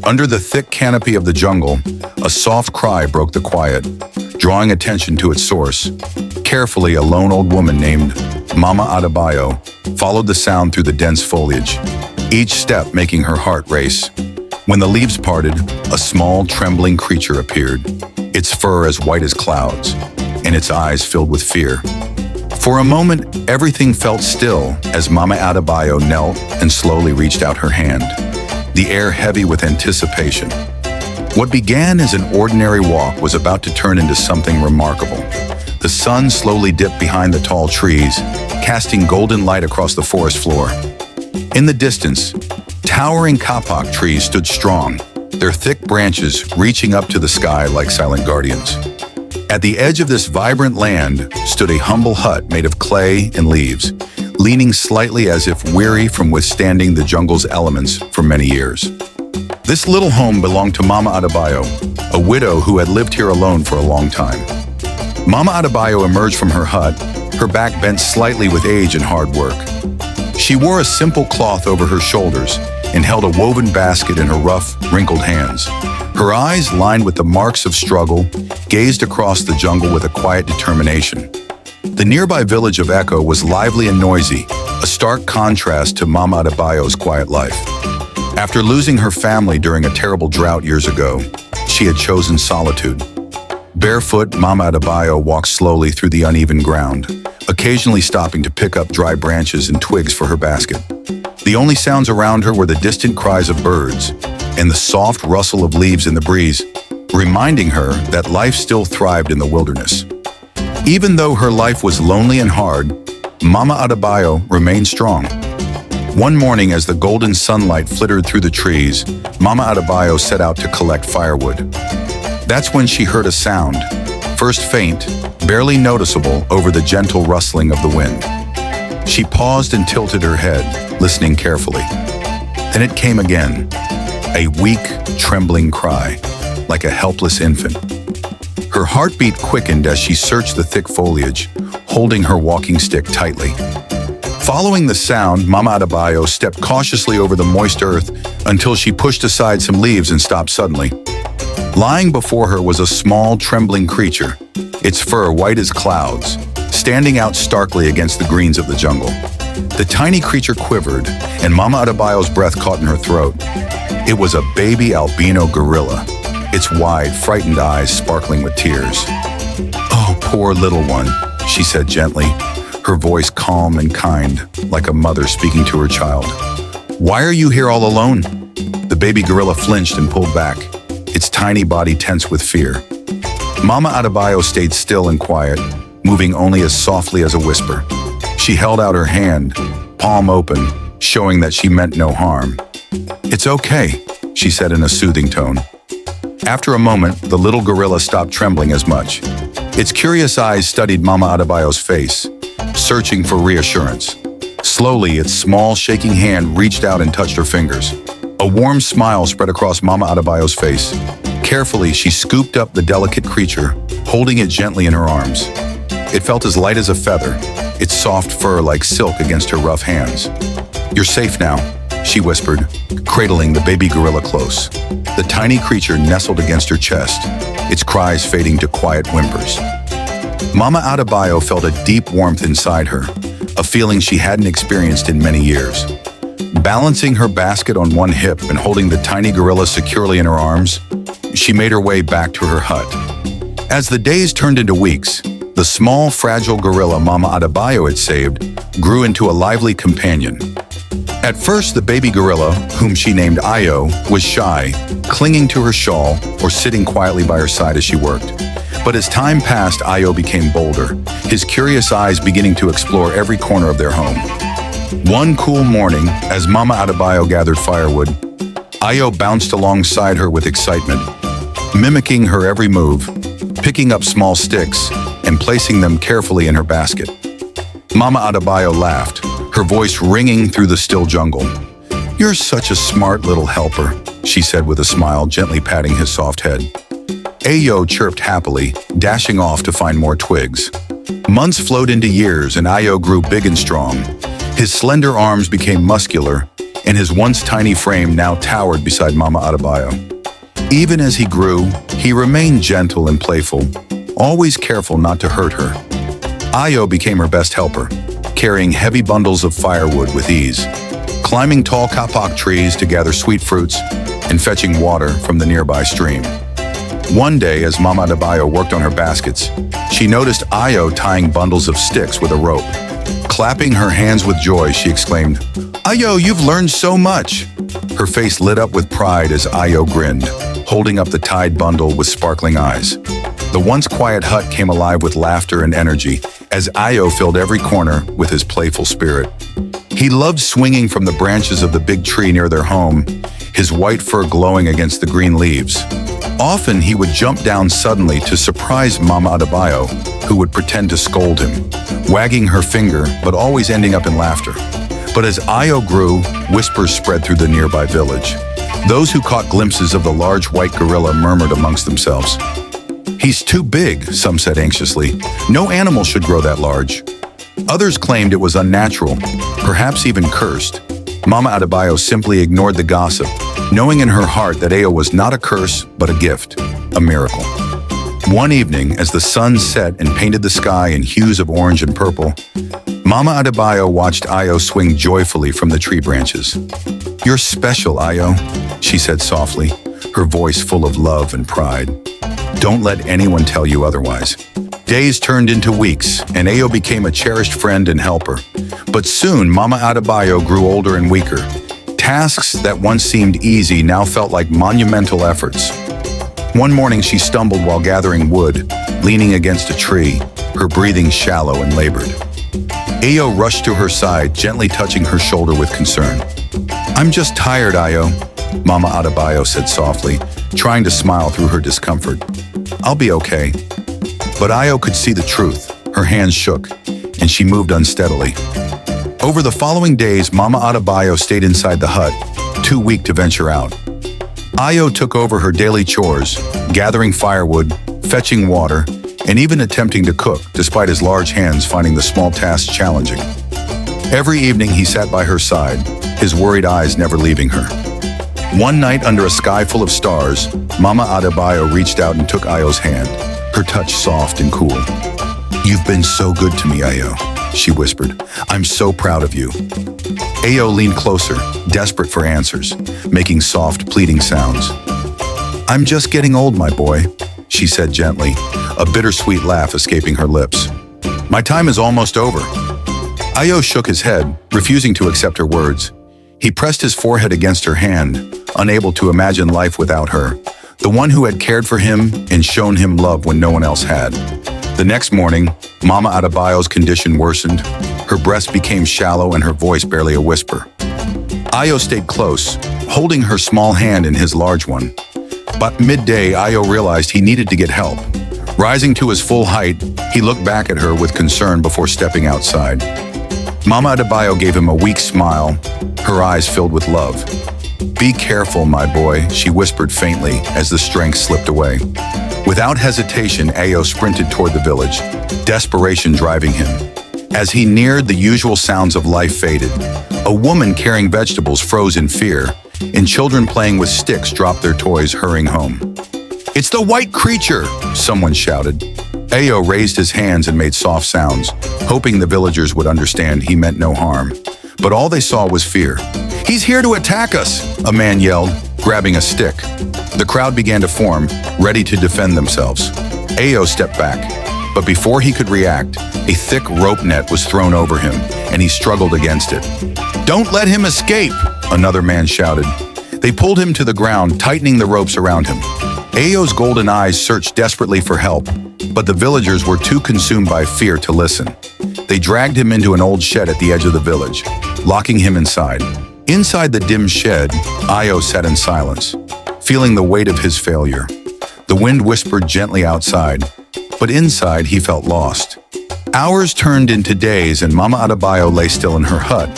Under the thick canopy of the jungle, a soft cry broke the quiet, drawing attention to its source. Carefully, a lone old woman named Mama Adebayo followed the sound through the dense foliage, each step making her heart race. When the leaves parted, a small, trembling creature appeared, its fur as white as clouds, and its eyes filled with fear. For a moment, everything felt still as Mama Adebayo knelt and slowly reached out her hand, the air heavy with anticipation. What began as an ordinary walk was about to turn into something remarkable. The sun slowly dipped behind the tall trees, casting golden light across the forest floor. In the distance, towering kapok trees stood strong, their thick branches reaching up to the sky like silent guardians. At the edge of this vibrant land stood a humble hut made of clay and leaves, leaning slightly as if weary from withstanding the jungle's elements for many years. This little home belonged to Mama Adebayo, a widow who had lived here alone for a long time. Mama Adebayo emerged from her hut, her back bent slightly with age and hard work. She wore a simple cloth over her shoulders and held a woven basket in her rough, wrinkled hands. Her eyes, lined with the marks of struggle, gazed across the jungle with a quiet determination. The nearby village of Echo was lively and noisy, a stark contrast to Mama Adebayo's quiet life. After losing her family during a terrible drought years ago, she had chosen solitude. Barefoot, Mama Adebayo walked slowly through the uneven ground, occasionally stopping to pick up dry branches and twigs for her basket. The only sounds around her were the distant cries of birds and the soft rustle of leaves in the breeze, reminding her that life still thrived in the wilderness. Even though her life was lonely and hard, Mama Adebayo remained strong. One morning, as the golden sunlight flittered through the trees, Mama Adebayo set out to collect firewood. That's when she heard a sound, first faint, barely noticeable over the gentle rustling of the wind. She paused and tilted her head, listening carefully. Then it came again, a weak, trembling cry, like a helpless infant. Her heartbeat quickened as she searched the thick foliage, holding her walking stick tightly. Following the sound, Mama Adebayo stepped cautiously over the moist earth until she pushed aside some leaves and stopped suddenly. Lying before her was a small, trembling creature, its fur white as clouds, standing out starkly against the greens of the jungle. The tiny creature quivered, and Mama Adebayo's breath caught in her throat. It was a baby albino gorilla, its wide, frightened eyes sparkling with tears. "Oh, poor little one," she said gently, her voice calm and kind, like a mother speaking to her child. "Why are you here all alone?" The baby gorilla flinched and pulled back, its tiny body tense with fear. Mama Adebayo stayed still and quiet, moving only as softly as a whisper. She held out her hand, palm open, showing that she meant no harm. "It's okay," she said in a soothing tone. After a moment, the little gorilla stopped trembling as much. Its curious eyes studied Mama Adebayo's face, searching for reassurance. Slowly, its small, shaking hand reached out and touched her fingers. A warm smile spread across Mama Adebayo's face. Carefully, she scooped up the delicate creature, holding it gently in her arms. It felt as light as a feather, its soft fur like silk against her rough hands. "You're safe now," she whispered, cradling the baby gorilla close. The tiny creature nestled against her chest, its cries fading to quiet whimpers. Mama Adebayo felt a deep warmth inside her, a feeling she hadn't experienced in many years. Balancing her basket on one hip and holding the tiny gorilla securely in her arms, she made her way back to her hut. As the days turned into weeks, the small, fragile gorilla Mama Adebayo had saved grew into a lively companion. At first, the baby gorilla, whom she named Ayo, was shy, clinging to her shawl or sitting quietly by her side as she worked. But as time passed, Ayo became bolder, his curious eyes beginning to explore every corner of their home. One cool morning, as Mama Adebayo gathered firewood, Ayo bounced alongside her with excitement, mimicking her every move, picking up small sticks and placing them carefully in her basket. Mama Adebayo laughed, her voice ringing through the still jungle. "You're such a smart little helper," she said with a smile, gently patting his soft head. Ayo chirped happily, dashing off to find more twigs. Months flowed into years and Ayo grew big and strong. His slender arms became muscular, and his once tiny frame now towered beside Mama Adebayo. Even as he grew, he remained gentle and playful, always careful not to hurt her. Ayo became her best helper, carrying heavy bundles of firewood with ease, climbing tall kapok trees to gather sweet fruits, and fetching water from the nearby stream. One day, as Mama Adebayo worked on her baskets, she noticed Ayo tying bundles of sticks with a rope. Clapping her hands with joy, she exclaimed, "Ayo, you've learned so much!" Her face lit up with pride as Ayo grinned, holding up the tied bundle with sparkling eyes. The once quiet hut came alive with laughter and energy as Ayo filled every corner with his playful spirit. He loved swinging from the branches of the big tree near their home, his white fur glowing against the green leaves. Often he would jump down suddenly to surprise Mama Adebayo, who would pretend to scold him, wagging her finger but always ending up in laughter. But as Ayo grew, whispers spread through the nearby village. Those who caught glimpses of the large white gorilla murmured amongst themselves. "He's too big," some said anxiously. "No animal should grow that large." Others claimed it was unnatural, perhaps even cursed. Mama Adebayo simply ignored the gossip, knowing in her heart that Ayo was not a curse, but a gift, a miracle. One evening, as the sun set and painted the sky in hues of orange and purple, Mama Adebayo watched Ayo swing joyfully from the tree branches. "You're special, Ayo," she said softly, her voice full of love and pride. "Don't let anyone tell you otherwise." Days turned into weeks, and Ayo became a cherished friend and helper. But soon, Mama Adebayo grew older and weaker. Tasks that once seemed easy now felt like monumental efforts. One morning, she stumbled while gathering wood, leaning against a tree, her breathing shallow and labored. Ayo rushed to her side, gently touching her shoulder with concern. "I'm just tired, Ayo," Mama Adebayo said softly, trying to smile through her discomfort. "I'll be okay." But Ayo could see the truth. Her hands shook, and she moved unsteadily. Over the following days, Mama Adebayo stayed inside the hut, too weak to venture out. Ayo took over her daily chores, gathering firewood, fetching water, and even attempting to cook, despite his large hands finding the small tasks challenging. Every evening he sat by her side, his worried eyes never leaving her. One night under a sky full of stars, Mama Adebayo reached out and took Ayo's hand, her touch soft and cool. "You've been so good to me, Ayo," she whispered. "I'm so proud of you." Ayo leaned closer, desperate for answers, making soft, pleading sounds. "I'm just getting old, my boy," she said gently, a bittersweet laugh escaping her lips. "My time is almost over." Ayo shook his head, refusing to accept her words. He pressed his forehead against her hand, unable to imagine life without her, the one who had cared for him and shown him love when no one else had. The next morning, Mama Adebayo's condition worsened. Her breast became shallow and her voice barely a whisper. Ayo stayed close, holding her small hand in his large one. But midday, Ayo realized he needed to get help. Rising to his full height, he looked back at her with concern before stepping outside. Mama Adebayo gave him a weak smile, her eyes filled with love. "Be careful, my boy," she whispered faintly as the strength slipped away. Without hesitation, Ayo sprinted toward the village, desperation driving him. As he neared, the usual sounds of life faded. A woman carrying vegetables froze in fear, and children playing with sticks dropped their toys, hurrying home. "It's the white creature!" someone shouted. Ayo raised his hands and made soft sounds, hoping the villagers would understand he meant no harm. But all they saw was fear. "He's here to attack us!" a man yelled, grabbing a stick. The crowd began to form, ready to defend themselves. Ayo stepped back, but before he could react, a thick rope net was thrown over him, and he struggled against it. "Don't let him escape!" another man shouted. They pulled him to the ground, tightening the ropes around him. Ayo's golden eyes searched desperately for help, but the villagers were too consumed by fear to listen. They dragged him into an old shed at the edge of the village, locking him inside. Inside the dim shed, Ayo sat in silence, feeling the weight of his failure. The wind whispered gently outside, but inside he felt lost. Hours turned into days and Mama Adebayo lay still in her hut,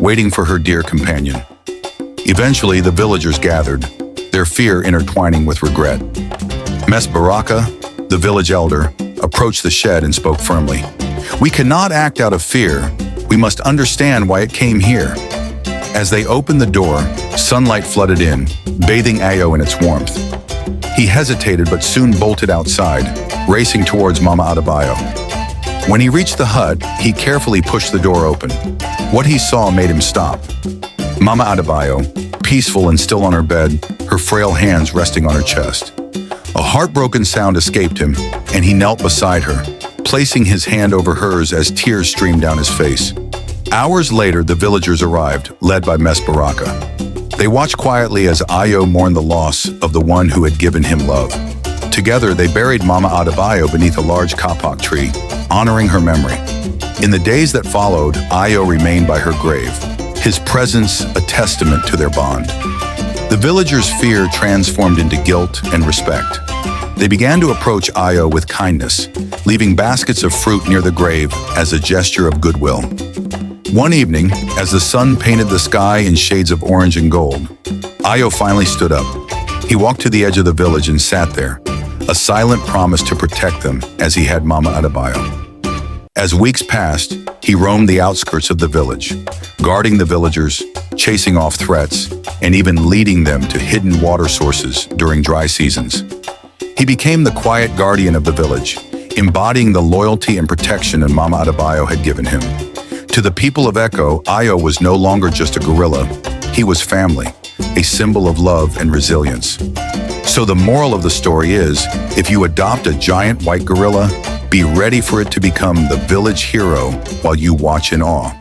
waiting for her dear companion. Eventually, the villagers gathered, their fear intertwining with regret. Mes Baraka, the village elder, approached the shed and spoke firmly. "We cannot act out of fear. We must understand why it came here." As they opened the door, sunlight flooded in, bathing Ayo in its warmth. He hesitated but soon bolted outside, racing towards Mama Adebayo. When he reached the hut, he carefully pushed the door open. What he saw made him stop. Mama Adebayo, peaceful and still on her bed, her frail hands resting on her chest. A heartbroken sound escaped him, and he knelt beside her, placing his hand over hers as tears streamed down his face. Hours later, the villagers arrived, led by Miss Baraka. They watched quietly as Ayo mourned the loss of the one who had given him love. Together, they buried Mama Adebayo beneath a large kapok tree, honoring her memory. In the days that followed, Ayo remained by her grave, his presence a testament to their bond. The villagers' fear transformed into guilt and respect. They began to approach Ayo with kindness, leaving baskets of fruit near the grave as a gesture of goodwill. One evening, as the sun painted the sky in shades of orange and gold, Ayo finally stood up. He walked to the edge of the village and sat there, a silent promise to protect them as he had Mama Adebayo. As weeks passed, he roamed the outskirts of the village, guarding the villagers, chasing off threats, and even leading them to hidden water sources during dry seasons. He became the quiet guardian of the village, embodying the loyalty and protection that Mama Adebayo had given him. To the people of Echo, Ayo was no longer just a gorilla. He was family, a symbol of love and resilience. So the moral of the story is, if you adopt a giant white gorilla, be ready for it to become the village hero while you watch in awe.